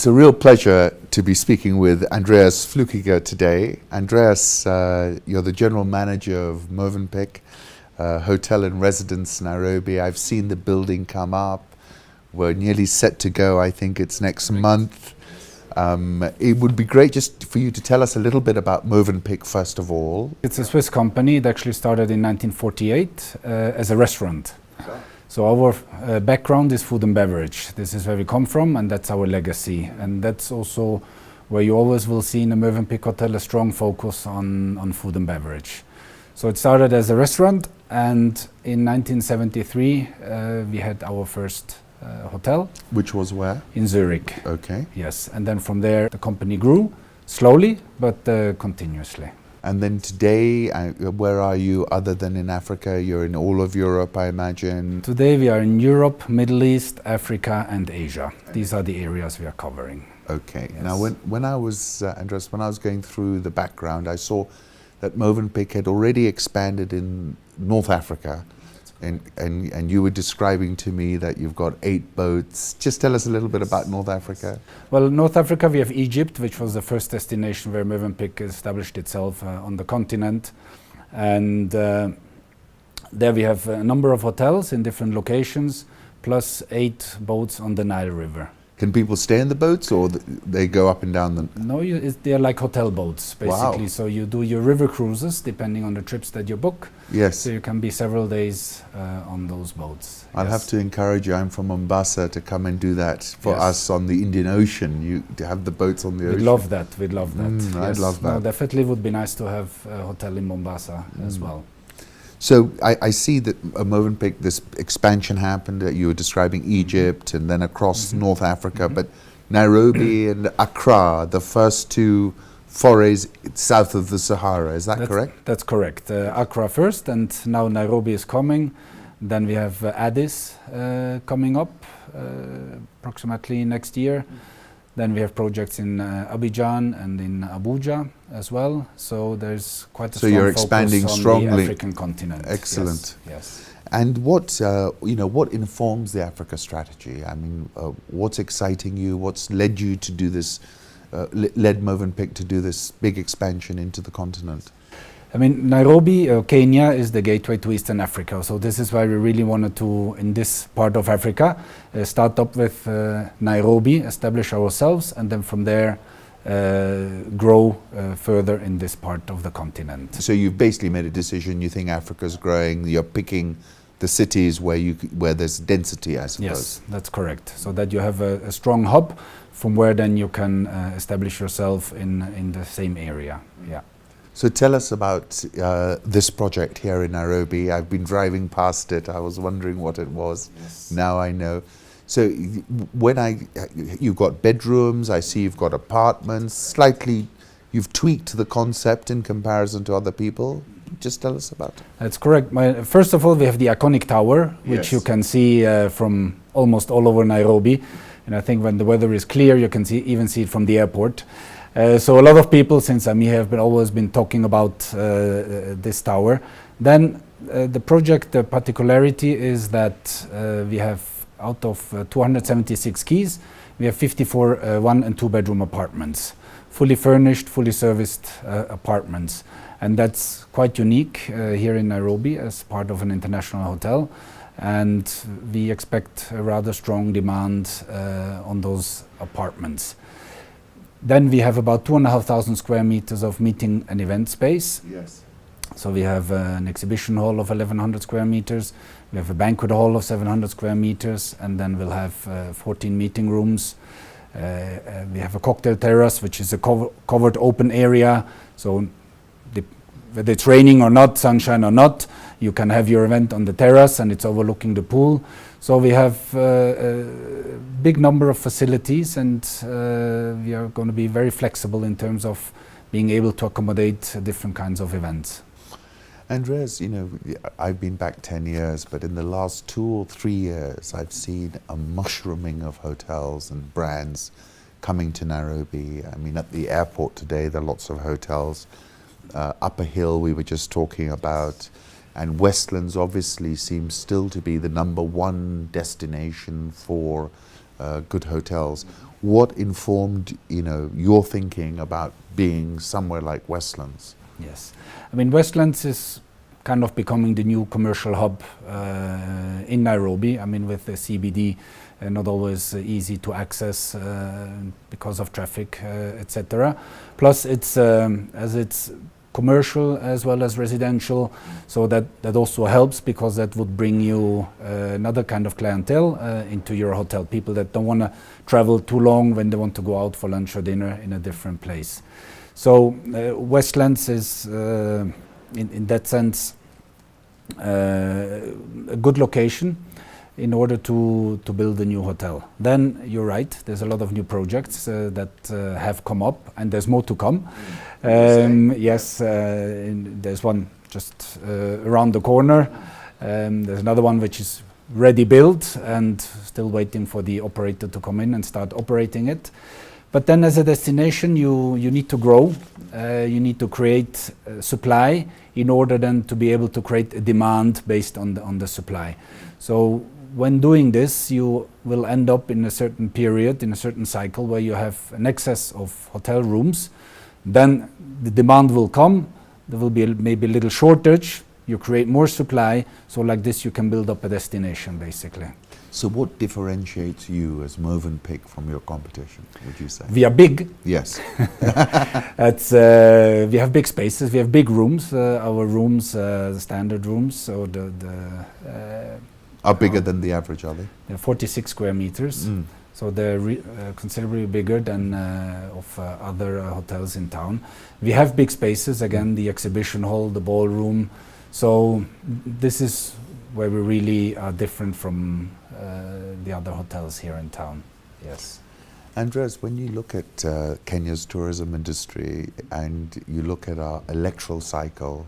It's a real pleasure to be speaking with Andreas Fluckiger today. Andreas, you're the general manager of Mövenpick, hotel and residence Nairobi. I've seen the building come up. We're nearly set to go. I think it's next month. It would be great just for you to tell us a little bit about Mövenpick first of all. It's a Swiss company. It actually started in 1948 as a restaurant. So our background is food and beverage. This is where we come from, and that's our legacy. And that's also where you always will see in a Mvenpick hotel a strong focus on food and beverage. So it started as a restaurant, and in 1973 we had our first hotel. Which was where? In Zurich. Okay. Yes, and then from there the company grew slowly but continuously. And then today, where are you other than in Africa? You're in all of Europe, I imagine. Today we are in Europe, Middle East, Africa and Asia. These are the areas we are covering. Okay. Yes. Now when I was, Andreas, when I was going through the background, I saw that Mövenpick had already expanded in North Africa. And you were describing to me that you've got 8 boats. Just tell us a little bit about North Africa. Well, North Africa, we have Egypt, which was the first destination where Mövenpick established itself on the continent. And there we have a number of hotels in different locations, plus 8 boats on the Nile River. Can people stay in the boats, or they go up and down them? No, they're like hotel boats, basically. Wow. So you do your river cruises, depending on the trips that you book. Yes. So you can be several days on those boats. I'll have to encourage you. I'm from Mombasa, to come and do that for us on the Indian Ocean. You to have the boats on the ocean. We'd love that. We'd love that. Yes. I'd love that. No, definitely would be nice to have a hotel in Mombasa as well. So I see that Mövenpick, this expansion happened. You were describing Egypt and then across North Africa, but Nairobi and Accra, the first 2 forays south of the Sahara. Is that correct? That's correct. Accra first, and now Nairobi is coming. Then we have Addis coming up approximately next year. Then we have projects in Abidjan and in Abuja as well. So there's quite a strong you're expanding focus on strongly. the African continent. Excellent. Yes. And what what informs the Africa strategy? I mean, what's exciting you? What's led you to do this? Led Mövenpick to do this big expansion into the continent? I mean, Nairobi, Kenya is the gateway to Eastern Africa. So this is why we really wanted to, in this part of Africa, start up with Nairobi, establish ourselves, and then from there grow further in this part of the continent. So you've basically made a decision. You think Africa's growing. You're picking the cities where there's density, I suppose. Yes, that's correct. So that you have a strong hub from where then you can establish yourself in the same area. Yeah. So tell us about this project here in Nairobi. I've been driving past it. I was wondering what it was. Yes. Now I know. So you've got bedrooms, I see you've got apartments, you've tweaked the concept in comparison to other people. Just tell us about it. That's correct. First of all, we have the iconic tower, which you can see from almost all over Nairobi. And I think when the weather is clear, you can even see it from the airport. So a lot of people, since I'm here, have always been talking about this tower. Then the project, the particularity is that we have, out of 276 keys, we have 54 1- and 2-bedroom apartments, fully furnished, fully serviced apartments. And that's quite unique here in Nairobi as part of an international hotel. And we expect a rather strong demand on those apartments. Then we have about 2,500 square meters of meeting and event space. Yes. So we have an exhibition hall of 1,100 square meters. We have a banquet hall of 700 square meters, and then we'll have 14 meeting rooms. We have a cocktail terrace, which is a covered open area. So whether it's raining or not, sunshine or not, you can have your event on the terrace, and it's overlooking the pool. So we have a big number of facilities, and we are going to be very flexible in terms of being able to accommodate different kinds of events. Andreas, I've been back 10 years, but in the last 2 or 3 years, I've seen a mushrooming of hotels and brands coming to Nairobi. I mean, at the airport today, there are lots of hotels. Upper Hill, we were just talking about. And Westlands obviously seems still to be the #1 destination for good hotels. What informed, your thinking about being somewhere like Westlands? Yes, I mean Westlands is kind of becoming the new commercial hub in Nairobi. I mean, with the CBD, not always easy to access because of traffic, etc. Plus, it's as it's commercial as well as residential, so that also helps, because that would bring you another kind of clientele into your hotel. People that don't want to travel too long when they want to go out for lunch or dinner in a different place. So Westlands is in that sense a good location in order to build a new hotel. Then you're right, there's a lot of new projects that have come up, and there's more to come. Yes, there's one just around the corner. There's another one which is ready built and still waiting for the operator to come in and start operating it. But then as a destination, you need to grow, you need to create supply in order then to be able to create a demand based on the supply. So when doing this, you will end up in a certain period, in a certain cycle, where you have an excess of hotel rooms. Then the demand will come, there will be maybe a little shortage, you create more supply, so like this you can build up a destination basically. So what differentiates you as Mövenpick from your competition, would you say? We are big. Yes. We have big spaces, we have big rooms. Our rooms, the standard rooms, so are bigger than the average, are they? They're 46 square meters. So they're considerably bigger than of other hotels in town. We have big spaces, again, the exhibition hall, the ballroom. So this is where we really are different from the other hotels here in town. Yes. Andreas, when you look at Kenya's tourism industry and you look at our electoral cycle,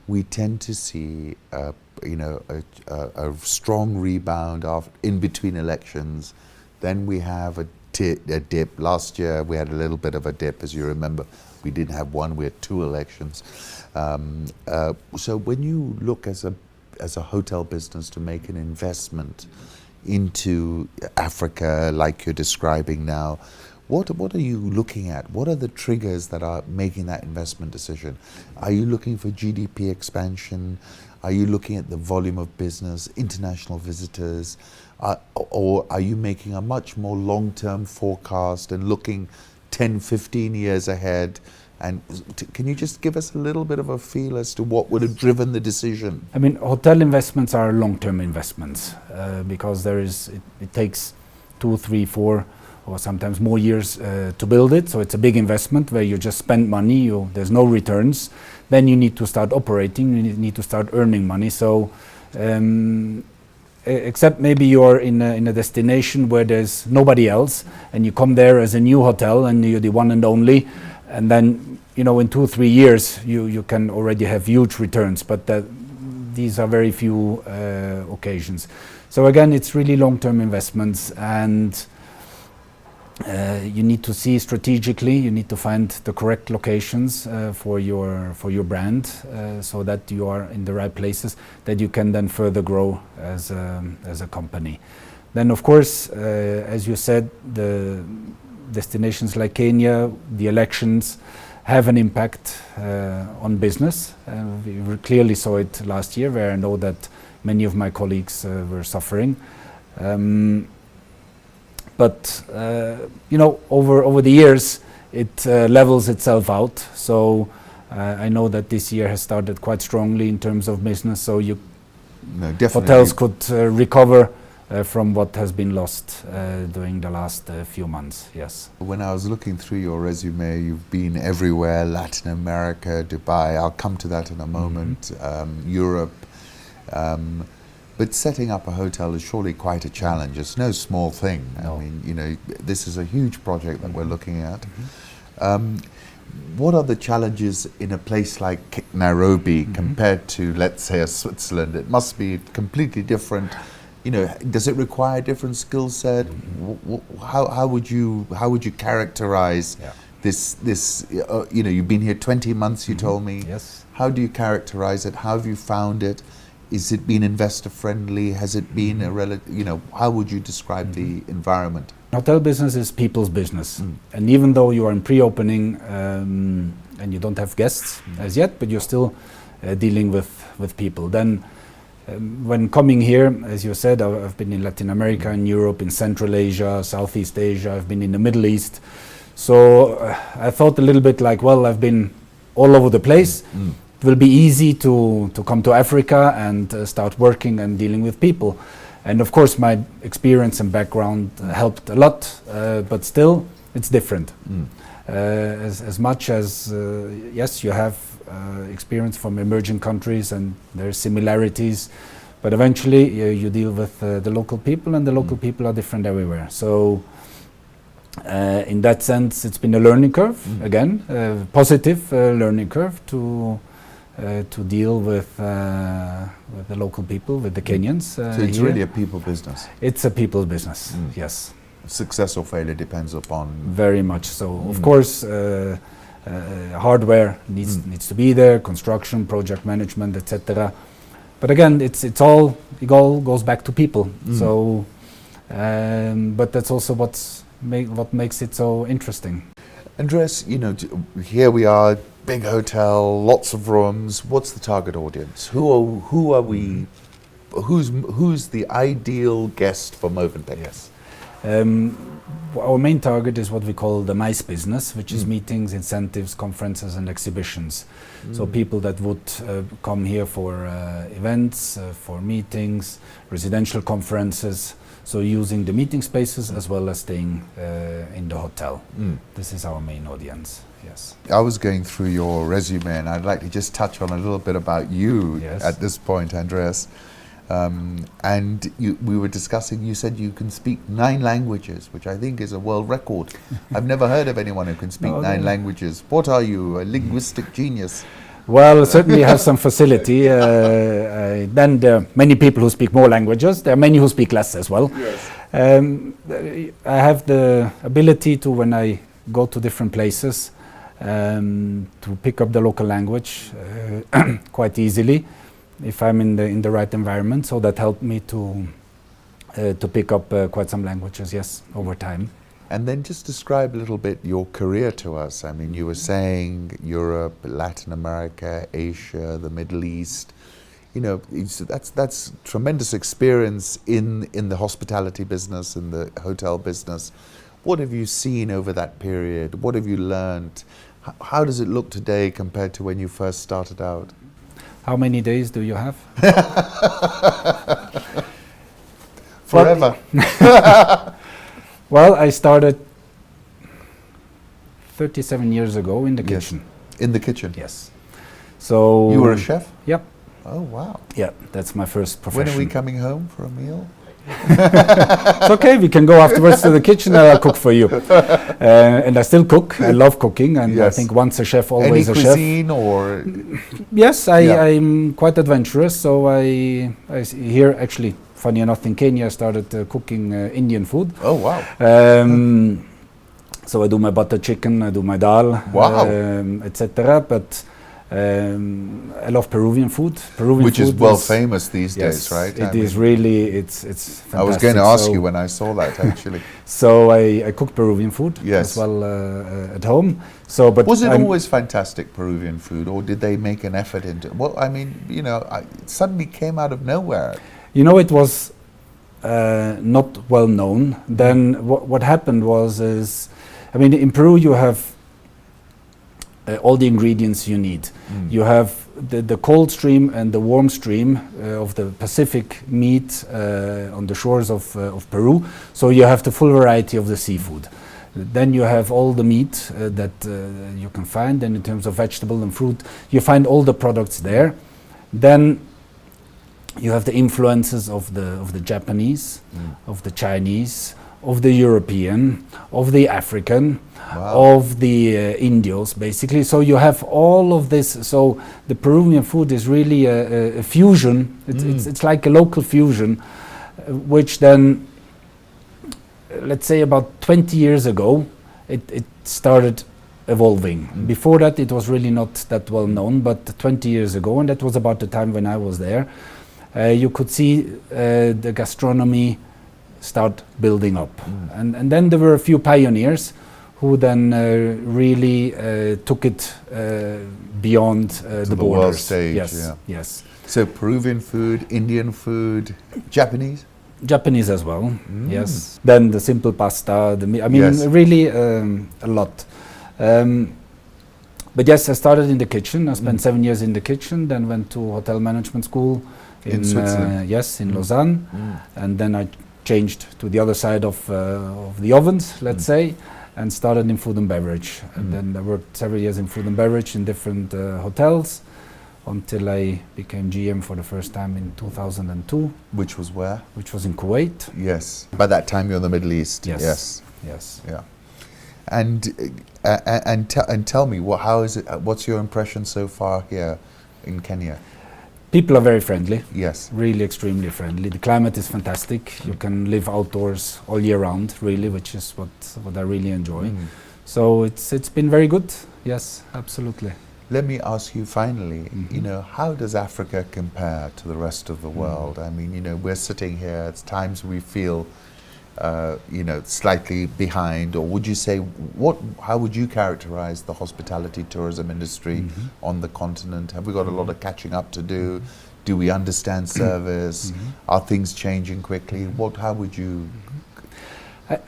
we tend to see a strong rebound in between elections. Then we have a dip. Last year we had a little bit of a dip, as you remember. We didn't have one, we had 2 elections. So when you look as a hotel business to make an investment into Africa like you're describing now, what are you looking at? What are the triggers that are making that investment decision? Are you looking for GDP expansion? Are you looking at the volume of business, international visitors? Or are you making a much more long-term forecast and looking 10, 15 years ahead? And can you just give us a little bit of a feel as to what would have driven the decision? I mean, hotel investments are long-term investments because it takes 2, 3, 4 or sometimes more years to build it. So it's a big investment where you just spend money, there's no returns. Then you need to start operating, you need to start earning money. So except maybe you're in a destination where there's nobody else and you come there as a new hotel and you're the one and only, and then in 2 or 3 years you can already have huge returns, but these are very few occasions. So again, it's really long-term investments, and you need to see strategically, you need to find the correct locations for your brand, so that you are in the right places, that you can then further grow as a company. Then of course, as you said, the destinations like Kenya, the elections have an impact on business. We clearly saw it last year, where I know that many of my colleagues were suffering. But over the years, it levels itself out. So I know that this year has started quite strongly in terms of business. So hotels could recover from what has been lost during the last few months. Yes. When I was looking through your resume, you've been everywhere: Latin America, Dubai. I'll come to that in a moment. Europe. But setting up a hotel is surely quite a challenge. It's no small thing. No. I mean, this is a huge project that we're looking at. What are the challenges in a place like Nairobi compared to, let's say, a Switzerland? It must be completely different. Does it require a different skill set? How would you characterize this? You've been here 20 months. You told me. Yes. How do you characterize it? How have you found it? Is it been investor friendly? Has it been how would you describe the environment? Hotel business is people's business. And even though you are in pre-opening and you don't have guests as yet, but you're still dealing with people. Then when coming here, as you said, I've been in Latin America, in Europe, in Central Asia, Southeast Asia, I've been in the Middle East. So I thought a little bit like, well, I've been all over the place. It will be easy to come to Africa and start working and dealing with people. And of course my experience and background helped a lot, but still it's different. As much as, yes, you have experience from emerging countries and there are similarities, but eventually you deal with the local people, and the local people are different everywhere. So in that sense it's been a learning curve, again, positive learning curve to deal with the local people, with the Kenyans. So it's here. really a people business. It's a people business, yes. Success or failure depends upon... Very much so. Of course, hardware needs to be there, construction, project management, etc. But again, it all goes back to people. So, but that's also what makes it so interesting. Andreas, here we are, big hotel, lots of rooms. What's the target audience? Who are we? Who's the ideal guest for Mövenpick? Yes. Our main target is what we call the MICE business, which is meetings, incentives, conferences and exhibitions. So people that would come here for events, for meetings, residential conferences, so using the meeting spaces as well as staying in the hotel. This is our main audience, yes. I was going through your resume and I'd like to just touch on a little bit about you at this point, Andreas. And we were discussing, you said you can speak 9 languages, which I think is a world record. I've never heard of anyone who can speak 9 languages. What are you, a linguistic genius? Well, certainly have some facility. Then there are many people who speak more languages. There are many who speak less as well. Yes. I have the ability to, when I go to different places, to pick up the local language quite easily, if I'm in the right environment. So that helped me to pick up quite some languages, yes, over time. And then just describe a little bit your career to us. I mean, you were saying Europe, Latin America, Asia, the Middle East. That's tremendous experience in the hospitality business, in the hotel business. What have you seen over that period? What have you learned? How does it look today compared to when you first started out? How many days do you have? Forever. Well, I started 37 years ago in the kitchen. In the kitchen? Yes. So you were a chef? Yep. Oh, wow. Yeah, that's my first profession. When are we coming home for a meal? It's okay, we can go afterwards to the kitchen and I'll cook for you. And I still cook. I love cooking, and I think once a chef, always a chef. Any cuisine or? Yes, I'm quite adventurous. So I here actually, funny enough, in Kenya I started cooking Indian food. Oh wow! So I do my butter chicken, I do my dal, etc. But I love Peruvian food. Which is well famous these days, right? It is really, it's fantastic. I was going to ask you when I saw that, actually. So I cook Peruvian food as well at home. So, but was it always fantastic Peruvian food, or did they make an effort into it? Well, I mean, it suddenly came out of nowhere. It was not well known. Then what happened was, in Peru you have all the ingredients you need. You have the cold stream and the warm stream of the Pacific meat on the shores of Peru. So you have the full variety of the seafood. Then you have all the meat that you can find, and in terms of vegetable and fruit, you find all the products there. Then you have the influences of the Japanese, of the Chinese, of the European, of the African, of the Indios, basically. So you have all of this. So the Peruvian food is really a fusion. It's like a local fusion, which then, let's say about 20 years ago, it started evolving. Before that, it was really not that well known, but 20 years ago, and that was about the time when I was there, you could see the gastronomy start building up. And then there were a few pioneers who then really took it beyond the borders. World stage. Yes, yeah. yes. So Peruvian food, Indian food, Japanese? Japanese as well, yes. Then the simple pasta, I mean, Yes. really a lot. But yes, I started in the kitchen. I spent 7 years in the kitchen, then went to hotel management school In Switzerland? Yes, in Lausanne. And then I changed to the other side of the ovens, let's say, and started in food and beverage. And then I worked several years in food and beverage in different hotels until I became GM for the first time in 2002. Which was where? Which was in Kuwait. Yes. By that time you're in the Middle East. Yes. Yes. Yes. Yeah. And tell me, how is it? What's your impression so far here in Kenya? People are very friendly. Yes. Really extremely friendly. The climate is fantastic. You can live outdoors all year round, really, which is what I really enjoy. So it's been very good. Yes, absolutely. Let me ask you finally, you know, how does Africa compare to the rest of the world? I mean, you know, we're sitting here, at times we feel, you know, slightly behind, or would you say, how would you characterize the hospitality tourism industry on the continent? Have we got a lot of catching up to do? Do we understand service? Are things changing quickly? How would you...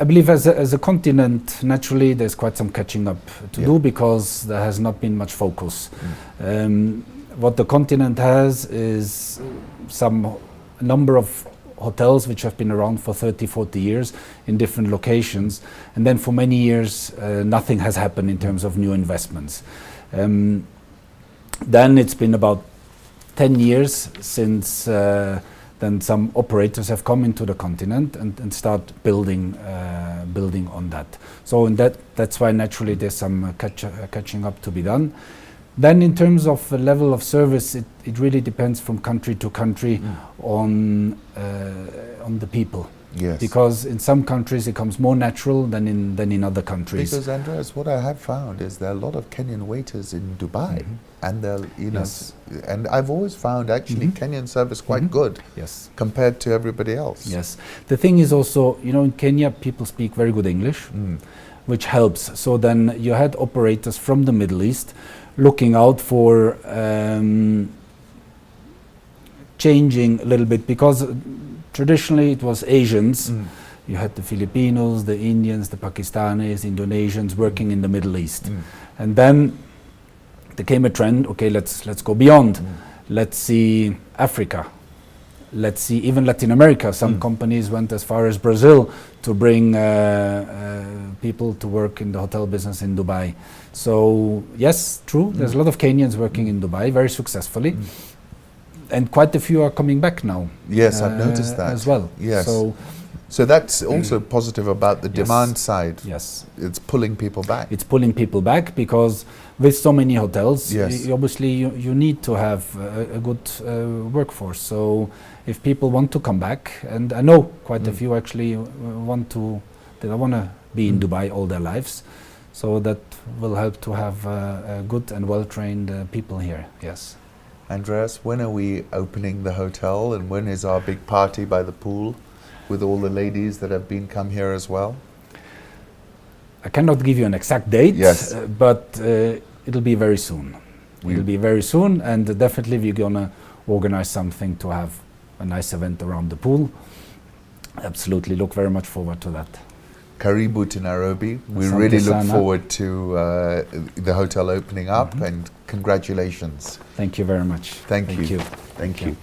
I believe as a continent, naturally, there's quite some catching up to do because there has not been much focus. What the continent has is a number of hotels which have been around for 30, 40 years in different locations. And then for many years, nothing has happened in terms of new investments. Then it's been about 10 years since then some operators have come into the continent and start building on that. So that's why naturally there's some catching up to be done. Then in terms of the level of service, it really depends from country to country on the people. Yes. Because in some countries it comes more natural than in other countries. Because Andreas, what I have found is there are a lot of Kenyan waiters in Dubai, and they'll, you know, and I've always found actually Kenyan service quite good, yes, compared to everybody else. Yes, the thing is also, you know, in Kenya people speak very good English, which helps. So then you had operators from the Middle East looking out for changing a little bit, because traditionally it was Asians. You had the Filipinos, the Indians, the Pakistanis, Indonesians working in the Middle East. And then there came a trend, okay, let's go beyond. Let's see Africa. Let's see even Latin America. Some companies went as far as Brazil to bring people to work in the hotel business in Dubai. So yes, true, there's a lot of Kenyans working in Dubai very successfully. And quite a few are coming back now. Yes, I've noticed that as well. Yes. So that's also positive about the demand side. Yes. It's pulling people back. It's pulling people back because with so many hotels, obviously you need to have a good workforce. So if people want to come back, and I know quite a few actually want to be in Dubai all their lives, so that will help to have good and well-trained people here. Yes. Andreas, when are we opening the hotel, and when is our big party by the pool with all the ladies that have come here as well? I cannot give you an exact date, but it'll be very soon. It'll be very soon, and definitely we're gonna organize something to have a nice event around the pool. Absolutely, look very much forward to that. Karibu to Nairobi. We really look forward to the hotel opening up, and congratulations. Thank you very much. Thank you. Thank you.